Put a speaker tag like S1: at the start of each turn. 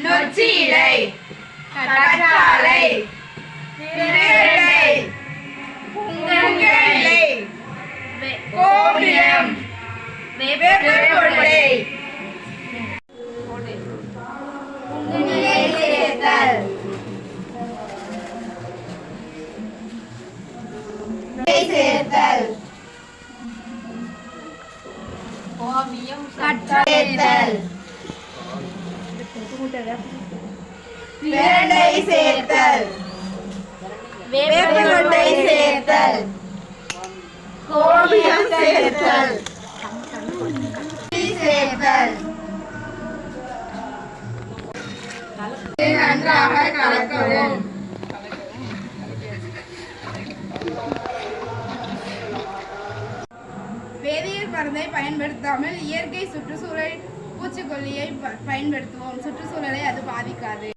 S1: நொச்சி இலை, கற்றாழை, பிரண்டை, புங்கை, கோமியம், வேப்பங்கொட்டை. புங்கை சேர்த்தல், சேர்த்தல், கோமியம் சேர்த்தல், பிரண்டை சேர்த்தல், வேப்பங்கொட்டை சேர்த்தல், கோமியம் சேர்த்தல், சேர்த்தல். நன்றாக கலக்கவும். வேதியியல் மருந்தை பயன்படுத்தாமல் இயற்கை சுற்றுச்சூழல் பூச்சிக்கொல்லியை பயன்படுத்துவோம். சுற்றுச்சூழலை அது பாதிக்காது.